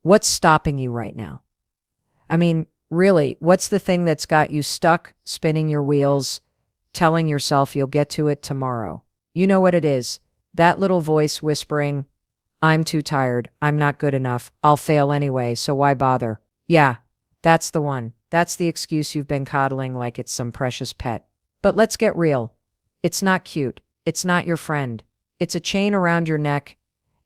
What's stopping you right now? I mean, really, what's the thing that's got you stuck, spinning your wheels, telling yourself you'll get to it tomorrow? You know what it is. That little voice whispering, I'm too tired, I'm not good enough, I'll fail anyway, so why bother? Yeah, that's the one. That's the excuse you've been coddling like it's some precious pet. But let's get real. It's not cute. It's not your friend. It's a chain around your neck,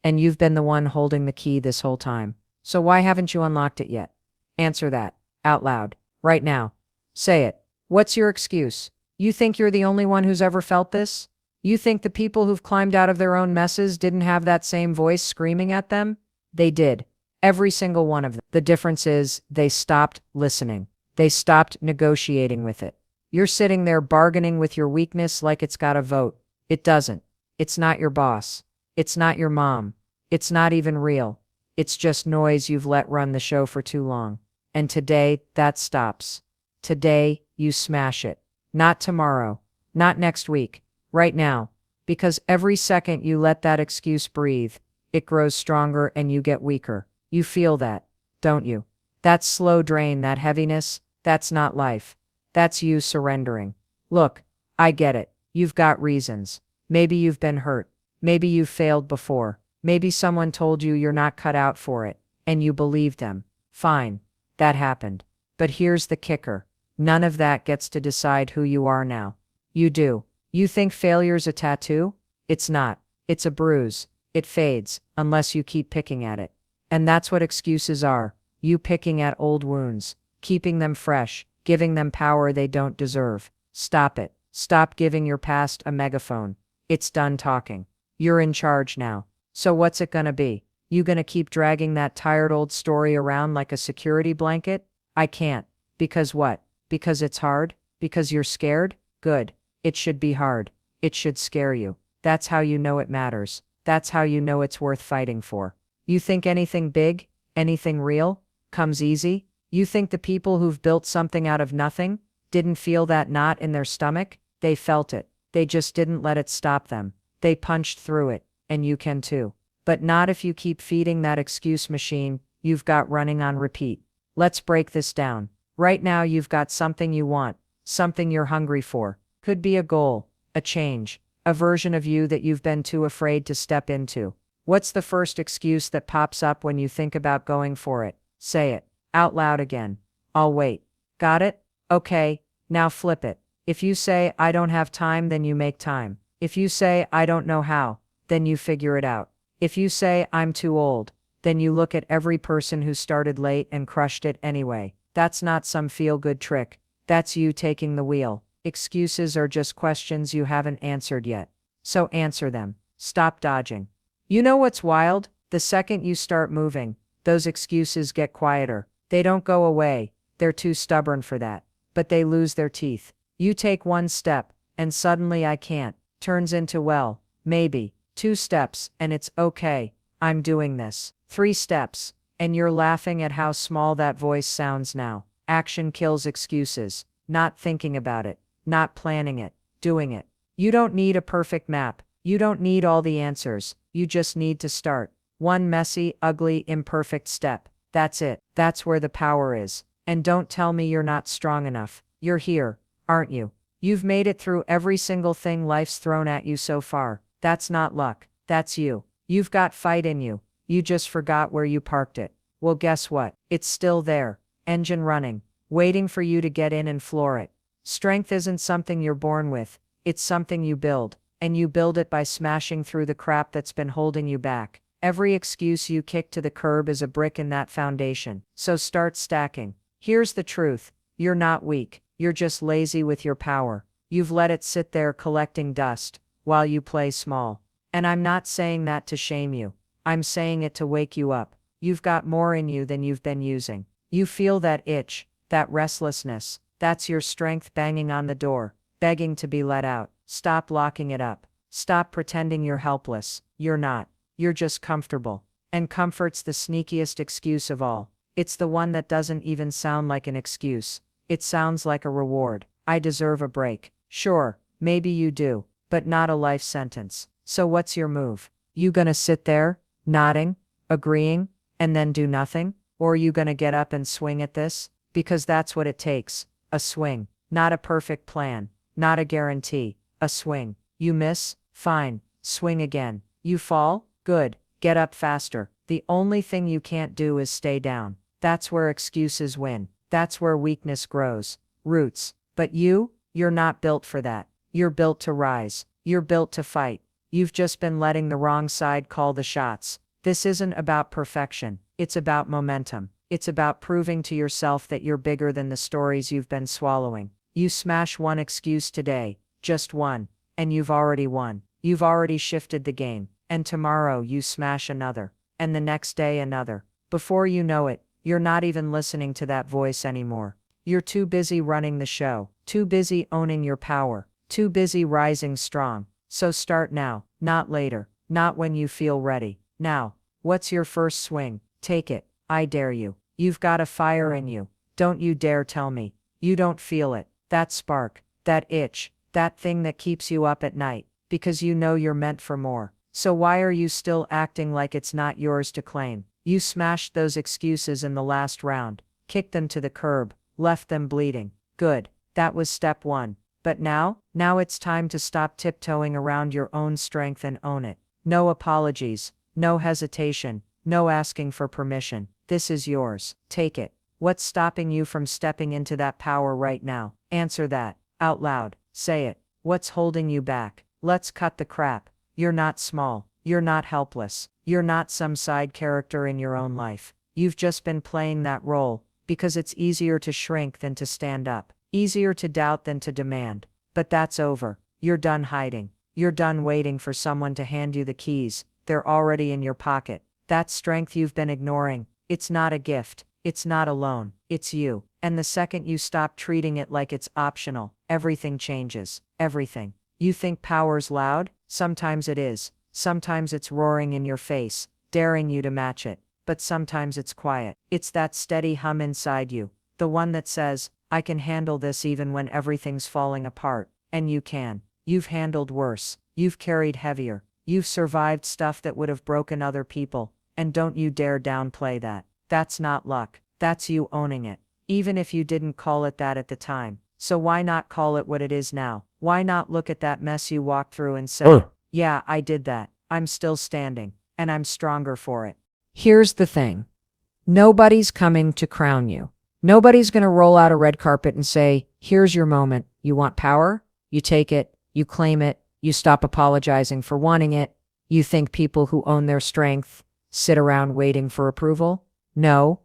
and you've been the one holding the key this whole time. So why haven't you unlocked it yet? Answer that, out loud, right now. Say it. What's your excuse? You think you're the only one who's ever felt this? You think the people who've climbed out of their own messes didn't have that same voice screaming at them? They did. Every single one of them. The difference is they stopped listening. They stopped negotiating with it. You're sitting there bargaining with your weakness like it's got a vote. It doesn't. It's not your boss. It's not your mom. It's not even real. It's just noise you've let run the show for too long. And today, that stops. Today, you smash it. Not tomorrow. Not next week. Right now. Because every second you let that excuse breathe, it grows stronger and you get weaker. You feel that, don't you? That slow drain, that heaviness, that's not life. That's you surrendering. Look, I get it. You've got reasons. Maybe you've been hurt. Maybe you've failed before. Maybe someone told you you're not cut out for it, and you believed them. Fine. That happened. But here's the kicker. None of that gets to decide who you are now. You do. You think failure's a tattoo? It's not. It's a bruise. It fades, unless you keep picking at it. And that's what excuses are. You picking at old wounds, keeping them fresh, giving them power they don't deserve. Stop it. Stop giving your past a megaphone. It's done talking. You're in charge now. So what's it gonna be? You gonna keep dragging that tired old story around like a security blanket? I can't. Because what? Because it's hard? Because you're scared? Good. It should be hard. It should scare you. That's how you know it matters. That's how you know it's worth fighting for. You think anything big, anything real, comes easy? You think the people who've built something out of nothing didn't feel that knot in their stomach? They felt it. They just didn't let it stop them. They punched through it, and you can too. But not if you keep feeding that excuse machine you've got running on repeat. Let's break this down. Right now you've got something you want, something you're hungry for. Could be a goal, a change, a version of you that you've been too afraid to step into. What's the first excuse that pops up when you think about going for it? Say it, out loud again. I'll wait. Got it? Okay, now flip it. If you say, I don't have time, then you make time. If you say, I don't know how, then you figure it out. If you say, I'm too old, then you look at every person who started late and crushed it anyway. That's not some feel-good trick. That's you taking the wheel. Excuses are just questions you haven't answered yet. So answer them. Stop dodging. You know what's wild? The second you start moving, those excuses get quieter. They don't go away. They're too stubborn for that. But they lose their teeth. You take one step, and suddenly I can't turns into, well, maybe. 2 steps, and it's okay. I'm doing this. 3 steps, and you're laughing at how small that voice sounds now. Action kills excuses. Not thinking about it. Not planning it. Doing it. You don't need a perfect map. You don't need all the answers. You just need to start. One messy, ugly, imperfect step. That's it. That's where the power is. And don't tell me you're not strong enough. You're here, aren't you? You've made it through every single thing life's thrown at you so far. That's not luck. That's you. You've got fight in you. You just forgot where you parked it. Well, guess what? It's still there. Engine running. Waiting for you to get in and floor it. Strength isn't something you're born with. It's something you build. And you build it by smashing through the crap that's been holding you back. Every excuse you kick to the curb is a brick in that foundation. So start stacking. Here's the truth. You're not weak. You're just lazy with your power. You've let it sit there collecting dust while you play small. And I'm not saying that to shame you. I'm saying it to wake you up. You've got more in you than you've been using. You feel that itch, that restlessness. That's your strength banging on the door, begging to be let out. Stop locking it up. Stop pretending you're helpless. You're not. You're just comfortable. And comfort's the sneakiest excuse of all. It's the one that doesn't even sound like an excuse. It sounds like a reward. I deserve a break. Sure, maybe you do, but not a life sentence. So what's your move? You gonna sit there, nodding, agreeing, and then do nothing? Or are you going to get up and swing at this? Because that's what it takes. A swing. Not a perfect plan. Not a guarantee. A swing. You miss? Fine. Swing again. You fall? Good. Get up faster. The only thing you can't do is stay down. That's where excuses win. That's where weakness grows. Roots. But you're not built for that. You're built to rise. You're built to fight. You've just been letting the wrong side call the shots. This isn't about perfection. It's about momentum. It's about proving to yourself that you're bigger than the stories you've been swallowing. You smash one excuse today, just one, and you've already won. You've already shifted the game. And tomorrow you smash another. And the next day another. Before you know it, you're not even listening to that voice anymore. You're too busy running the show. Too busy owning your power. Too busy rising strong. So start now, not later. Not when you feel ready. Now. What's your first swing? Take it. I dare you. You've got a fire in you. Don't you dare tell me you don't feel it. That spark, that itch, that thing that keeps you up at night, because you know you're meant for more. So why are you still acting like it's not yours to claim? You smashed those excuses in the last round, kicked them to the curb, left them bleeding. Good. That was step one. But now it's time to stop tiptoeing around your own strength and own it. No apologies, no hesitation, no asking for permission. This is yours. Take it. What's stopping you from stepping into that power right now? Answer that. Out loud. Say it. What's holding you back? Let's cut the crap. You're not small. You're not helpless. You're not some side character in your own life. You've just been playing that role, because it's easier to shrink than to stand up. Easier to doubt than to demand. But that's over. You're done hiding. You're done waiting for someone to hand you the keys. They're already in your pocket. That strength you've been ignoring. It's not a gift. It's not a loan. It's you. And the second you stop treating it like it's optional, everything changes. Everything. You think power's loud? Sometimes it is. Sometimes it's roaring in your face, daring you to match it. But sometimes it's quiet. It's that steady hum inside you. The one that says, I can handle this even when everything's falling apart. And you can. You've handled worse. You've carried heavier. You've survived stuff that would have broken other people. And don't you dare downplay that. That's not luck. That's you owning it. Even if you didn't call it that at the time. So why not call it what it is now? Why not look at that mess you walked through and say, yeah, I did that. I'm still standing. And I'm stronger for it. Here's the thing. Nobody's coming to crown you. Nobody's going to roll out a red carpet and say, here's your moment. You want power? You take it. You claim it. You stop apologizing for wanting it. You think people who own their strength sit around waiting for approval? No.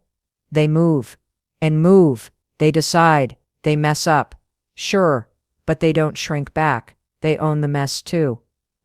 They move. And move. They decide. They mess up. Sure. But they don't shrink back. They own the mess too.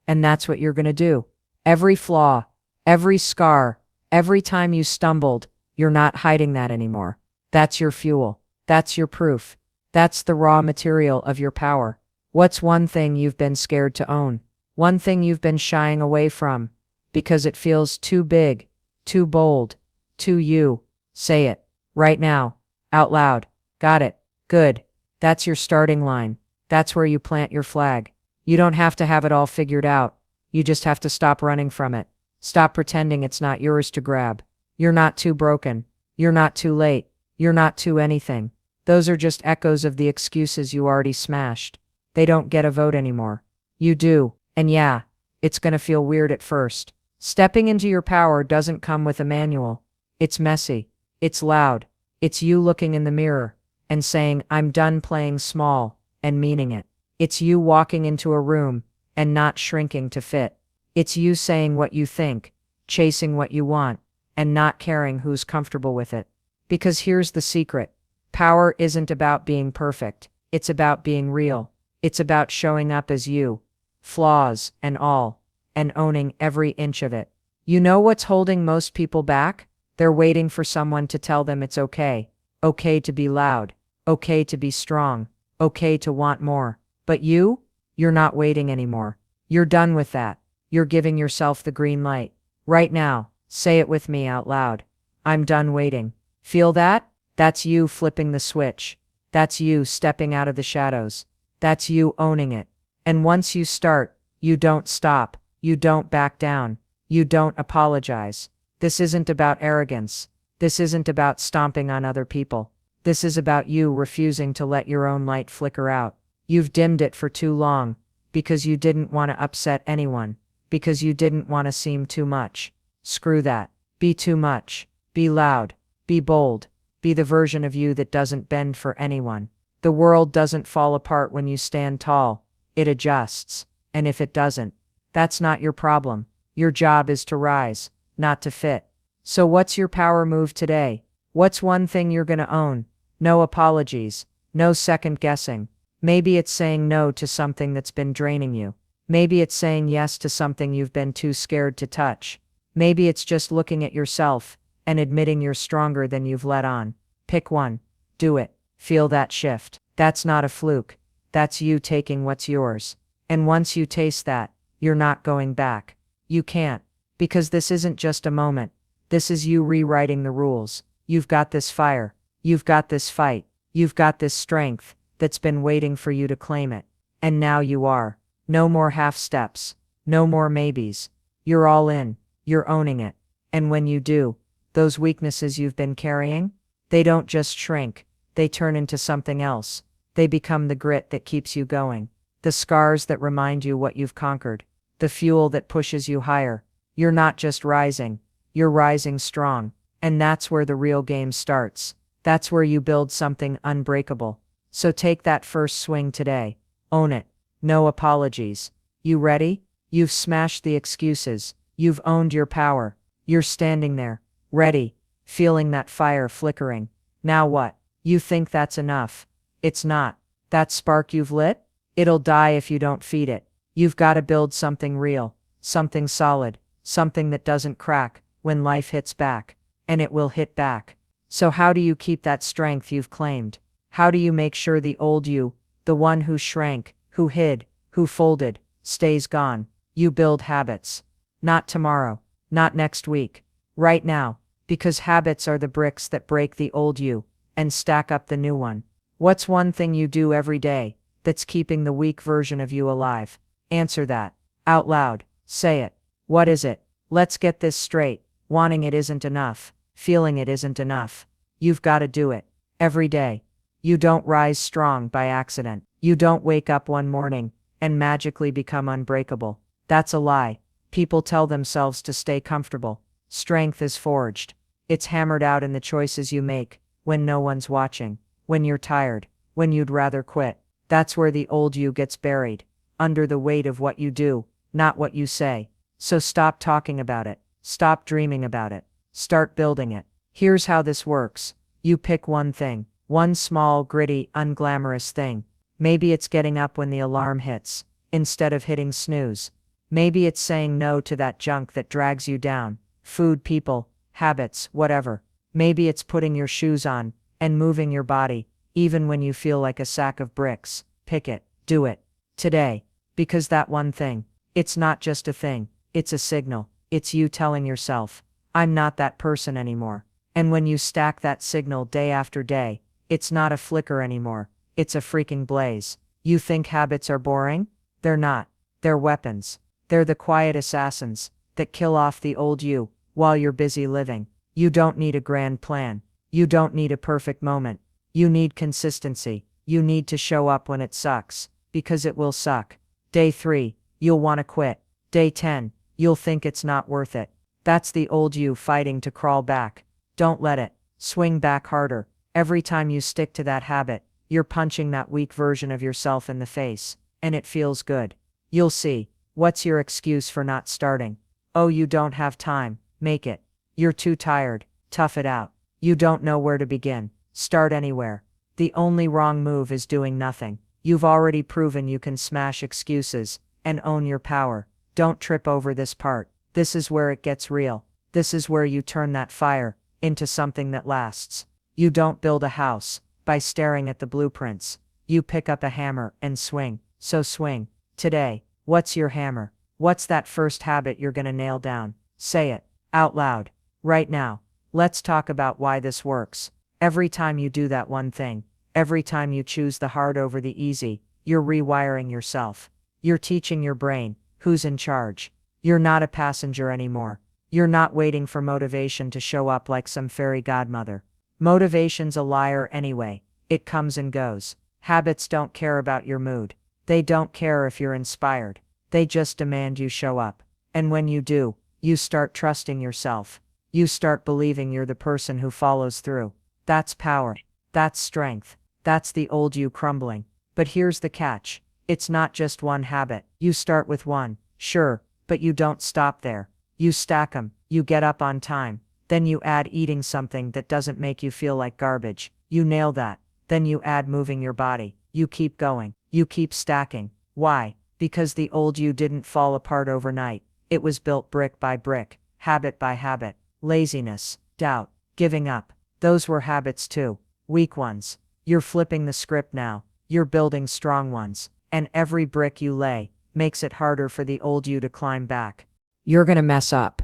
And that's what you're going to do. Every flaw, every scar, every time you stumbled, you're not hiding that anymore. That's your fuel. That's your proof. That's the raw material of your power. What's one thing you've been scared to own? One thing you've been shying away from? Because it feels too big, too bold, too you. Say it. Right now. Out loud. Got it. Good. That's your starting line. That's where you plant your flag. You don't have to have it all figured out. You just have to stop running from it. Stop pretending it's not yours to grab. You're not too broken. You're not too late. You're not too anything. Those are just echoes of the excuses you already smashed. They don't get a vote anymore. You do. And yeah, it's gonna feel weird at first. Stepping into your power doesn't come with a manual. It's messy. It's loud. It's you looking in the mirror and saying, I'm done playing small, and meaning it. It's you walking into a room and not shrinking to fit. It's you saying what you think, chasing what you want, and not caring who's comfortable with it. Because here's the secret. Power isn't about being perfect. It's about being real. It's about showing up as you, flaws and all, and owning every inch of it. You know what's holding most people back? They're waiting for someone to tell them it's okay. Okay to be loud. Okay to be strong. Okay to want more. But you're not waiting anymore. You're done with that. You're giving yourself the green light. Right now, say it with me out loud. I'm done waiting. Feel that? That's you flipping the switch. That's you stepping out of the shadows. That's you owning it. And once you start, you don't stop. You don't back down. You don't apologize. This isn't about arrogance. This isn't about stomping on other people. This is about you refusing to let your own light flicker out. You've dimmed it for too long, because you didn't want to upset anyone, because you didn't want to seem too much. Screw that. Be too much. Be loud. Be bold. Be the version of you that doesn't bend for anyone. The world doesn't fall apart when you stand tall. It adjusts. And if it doesn't, that's not your problem. Your job is to rise, not to fit. So what's your power move today? What's one thing you're gonna own? No apologies. No second guessing. Maybe it's saying no to something that's been draining you. Maybe it's saying yes to something you've been too scared to touch. Maybe it's just looking at yourself and admitting you're stronger than you've let on. Pick one. Do it. Feel that shift. That's not a fluke. That's you taking what's yours. And once you taste that, you're not going back. You can't. Because this isn't just a moment. This is you rewriting the rules. You've got this fire. You've got this fight. You've got this strength that's been waiting for you to claim it. And now you are. No more half steps. No more maybes. You're all in. You're owning it. And when you do, those weaknesses you've been carrying, they don't just shrink. They turn into something else. They become the grit that keeps you going. The scars that remind you what you've conquered. The fuel that pushes you higher. You're not just rising. You're rising strong. And that's where the real game starts. That's where you build something unbreakable. So take that first swing today. Own it. No apologies. You ready? You've smashed the excuses. You've owned your power. You're standing there, ready, feeling that fire flickering. Now what? You think that's enough. It's not. That spark you've lit? It'll die if you don't feed it. You've got to build something real, something solid, something that doesn't crack when life hits back. And it will hit back. So how do you keep that strength you've claimed? How do you make sure the old you, the one who shrank, who hid, who folded, stays gone? You build habits. Not tomorrow. Not next week. Right now. Because habits are the bricks that break the old you and stack up the new one. What's one thing you do every day that's keeping the weak version of you alive? Answer that. Out loud. Say it. What is it? Let's get this straight. Wanting it isn't enough. Feeling it isn't enough. You've got to do it. Every day. You don't rise strong by accident. You don't wake up one morning and magically become unbreakable. That's a lie. People tell themselves to stay comfortable. Strength is forged. It's hammered out in the choices you make, when no one's watching, when you're tired, when you'd rather quit. That's where the old you gets buried, under the weight of what you do, not what you say. So stop talking about it. Stop dreaming about it. Start building it. Here's how this works. You pick one thing, one small, gritty, unglamorous thing. Maybe it's getting up when the alarm hits, instead of hitting snooze. Maybe it's saying no to that junk that drags you down. Food, people, habits, whatever. Maybe it's putting your shoes on and moving your body, even when you feel like a sack of bricks. Pick it. Do it. Today. Because that one thing, it's not just a thing. It's a signal. It's you telling yourself, I'm not that person anymore. And when you stack that signal day after day, it's not a flicker anymore. It's a freaking blaze. You think habits are boring? They're not. They're weapons. They're the quiet assassins that kill off the old you while you're busy living. You don't need a grand plan. You don't need a perfect moment. You need consistency. You need to show up when it sucks, because it will suck. Day 3, you'll want to quit. Day 10, you'll think it's not worth it. That's the old you fighting to crawl back. Don't let it. Swing back harder. Every time you stick to that habit, you're punching that weak version of yourself in the face, and it feels good. You'll see. What's your excuse for not starting? Oh, you don't have time. Make it. You're too tired. Tough it out. You don't know where to begin. Start anywhere. The only wrong move is doing nothing. You've already proven you can smash excuses and own your power. Don't trip over this part. This is where it gets real. This is where you turn that fire into something that lasts. You don't build a house by staring at the blueprints. You pick up a hammer and swing. So swing. Today. What's your hammer? What's that first habit you're gonna nail down? Say it. Out loud. Right now. Let's talk about why this works. Every time you do that one thing, every time you choose the hard over the easy, you're rewiring yourself. You're teaching your brain who's in charge. You're not a passenger anymore. You're not waiting for motivation to show up like some fairy godmother. Motivation's a liar anyway. It comes and goes. Habits don't care about your mood. They don't care if you're inspired. They just demand you show up. And when you do, you start trusting yourself. You start believing you're the person who follows through. That's power. That's strength. That's the old you crumbling. But here's the catch. It's not just one habit. You start with one, sure, but you don't stop there. You stack them. You get up on time. Then you add eating something that doesn't make you feel like garbage. You nail that. Then you add moving your body. You keep going. You keep stacking. Why? Because the old you didn't fall apart overnight. It was built brick by brick, habit by habit. Laziness, doubt, giving up. Those were habits too. Weak ones. You're flipping the script now. You're building strong ones. And every brick you lay makes it harder for the old you to climb back. You're gonna mess up.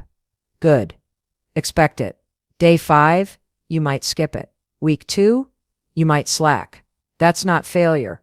Good. Expect it. Day 5, you might skip it. Week 2, you might slack. That's not failure.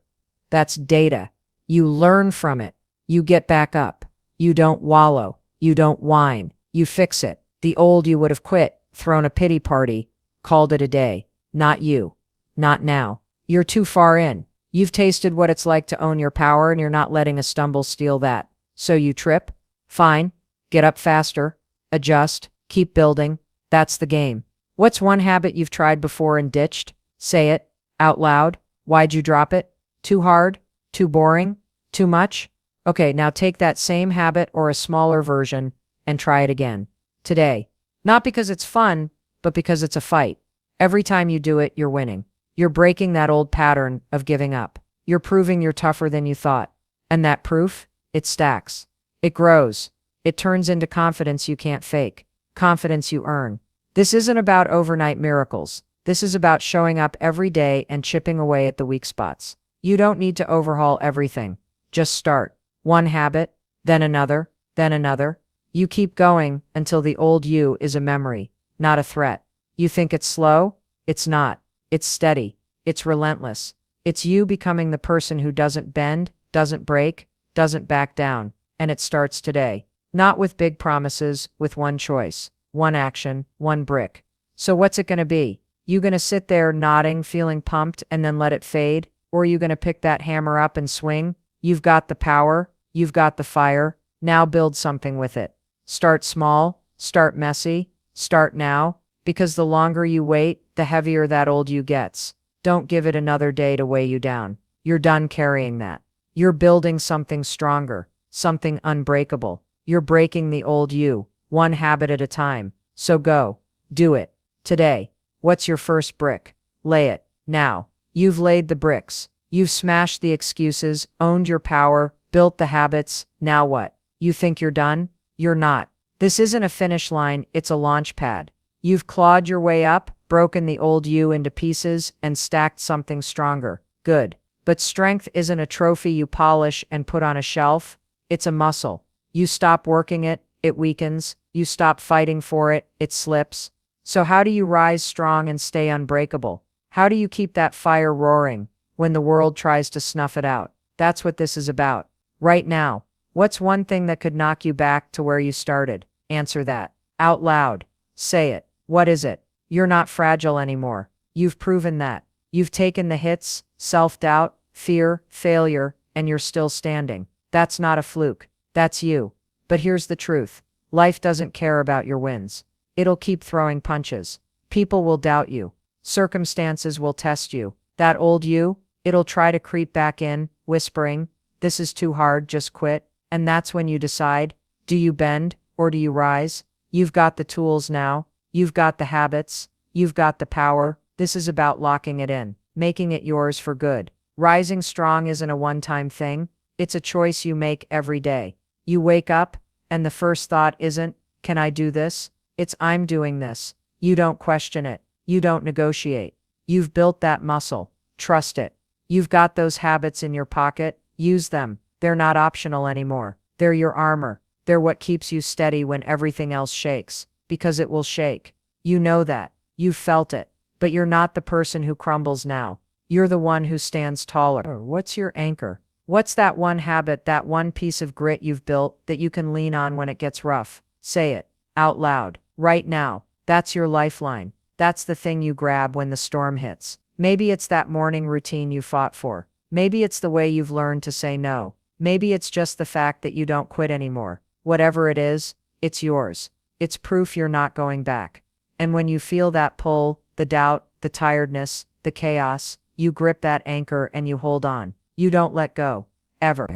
That's data. You learn from it. You get back up. You don't wallow. You don't whine. You fix it. The old you would have quit, thrown a pity party, called it a day. Not you. Not now. You're too far in. You've tasted what it's like to own your power, and you're not letting a stumble steal that. So you trip? Fine. Get up faster. Adjust. Keep building. That's the game. What's one habit you've tried before and ditched? Say it. Out loud. Why'd you drop it? Too hard? Too boring? Too much? Okay, now take that same habit or a smaller version and try it again. Today. Not because it's fun, but because it's a fight. Every time you do it, you're winning. You're breaking that old pattern of giving up. You're proving you're tougher than you thought. And that proof? It stacks. It grows. It turns into confidence you can't fake. Confidence you earn. This isn't about overnight miracles. This is about showing up every day and chipping away at the weak spots. You don't need to overhaul everything. Just start. One habit, then another, then another. You keep going until the old you is a memory, not a threat. You think it's slow? It's not. It's steady. It's relentless. It's you becoming the person who doesn't bend, doesn't break, doesn't back down. And it starts today. Not with big promises, with one choice, one action, one brick. So what's it going to be? You going to sit there nodding, feeling pumped, and then let it fade? Or are you going to pick that hammer up and swing? You've got the power. You've got the fire. Now build something with it. Start small. Start messy. Start now. Because the longer you wait, the heavier that old you gets. Don't give it another day to weigh you down. You're done carrying that. You're building something stronger, something unbreakable. You're breaking the old you, one habit at a time. So go. Do it. Today. What's your first brick? Lay it. Now. You've laid the bricks. You've smashed the excuses, owned your power, built the habits. Now what? You think you're done? You're not. This isn't a finish line, it's a launch pad. You've clawed your way up, broken the old you into pieces, and stacked something stronger. Good. But strength isn't a trophy you polish and put on a shelf. It's a muscle. You stop working it, it weakens. You stop fighting for it, it slips. So how do you rise strong and stay unbreakable? How do you keep that fire roaring when the world tries to snuff it out? That's what this is about. Right now, what's one thing that could knock you back to where you started? Answer that. Out loud. Say it. What is it? You're not fragile anymore. You've proven that. You've taken the hits, self-doubt, fear, failure, and you're still standing. That's not a fluke. That's you. But here's the truth. Life doesn't care about your wins. It'll keep throwing punches. People will doubt you. Circumstances will test you. That old you, it'll try to creep back in, whispering, "This is too hard, just quit." And that's when you decide, do you bend or do you rise? You've got the tools now. You've got the habits. You've got the power. This is about locking it in, making it yours for good. Rising strong isn't a one-time thing. It's a choice you make every day. You wake up, and the first thought isn't, "Can I do this?" It's, "I'm doing this." You don't question it. You don't negotiate. You've built that muscle. Trust it. You've got those habits in your pocket. Use them. They're not optional anymore. They're your armor. They're what keeps you steady when everything else shakes. Because it will shake. You know that. You've felt it. But you're not the person who crumbles now. You're the one who stands taller. What's your anchor? What's that one habit, that one piece of grit you've built that you can lean on when it gets rough? Say it. out loud, right now. That's your lifeline. That's the thing you grab when the storm hits. Maybe it's that morning routine you fought for. Maybe it's the way you've learned to say no. Maybe it's just the fact that you don't quit anymore. Whatever it is, it's yours. It's proof you're not going back. And when you feel that pull, the doubt, the tiredness, the chaos, you grip that anchor and you hold on. You don't let go. Ever.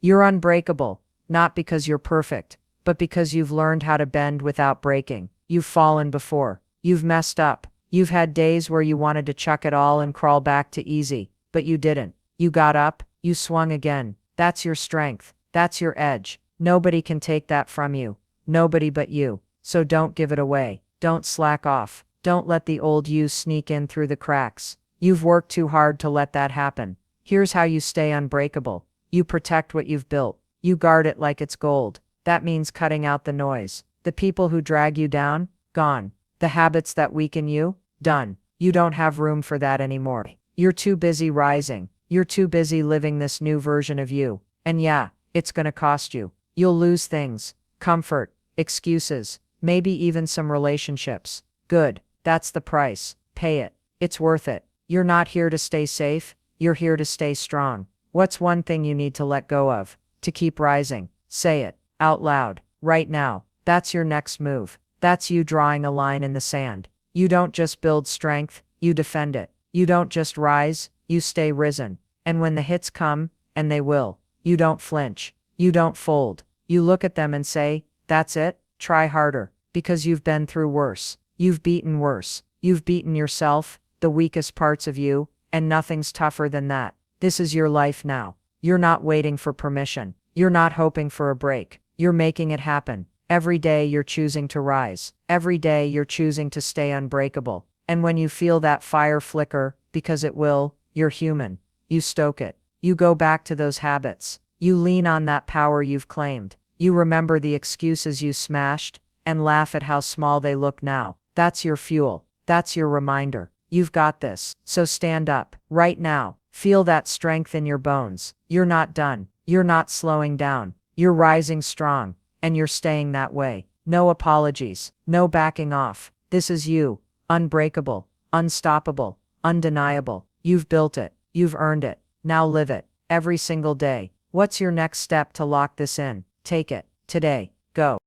You're unbreakable, not because you're perfect, but because you've learned how to bend without breaking. You've fallen before. You've messed up. You've had days where you wanted to chuck it all and crawl back to easy, but you didn't. You got up, you swung again. That's your strength. That's your edge. Nobody can take that from you. Nobody but you. So don't give it away. Don't slack off. Don't let the old you sneak in through the cracks. You've worked too hard to let that happen. Here's how you stay unbreakable. You protect what you've built. You guard it like it's gold. That means cutting out the noise. The people who drag you down, gone. The habits that weaken you, done. You don't have room for that anymore. You're too busy rising. You're too busy living this new version of you. And yeah, it's gonna cost you. You'll lose things. Comfort, excuses, maybe even some relationships. Good. That's the price. Pay it. It's worth it. You're not here to stay safe. You're here to stay strong. What's one thing you need to let go of to keep rising? Say it out loud right now. That's your next move. That's you drawing a line in the sand. You don't just build strength, you defend it. You don't just rise, you stay risen. And when the hits come, and they will, you don't flinch. You don't fold. You look at them and say, that's it, try harder. Because you've been through worse. You've beaten worse. You've beaten yourself, the weakest parts of you, and nothing's tougher than that. This is your life now. You're not waiting for permission. You're not hoping for a break. You're making it happen. Every day you're choosing to rise. Every day you're choosing to stay unbreakable. And when you feel that fire flicker, because it will, you're human. You stoke it. You go back to those habits. You lean on that power you've claimed. You remember the excuses you smashed, and laugh at how small they look now. That's your fuel. That's your reminder. You've got this. So stand up, right now. Feel that strength in your bones. You're not done. You're not slowing down. You're rising strong. And you're staying that way. No apologies. No backing off. This is you. Unbreakable. Unstoppable. Undeniable. You've built it. You've earned it. Now live it. Every single day. What's your next step to lock this in? Take it. Today. Go.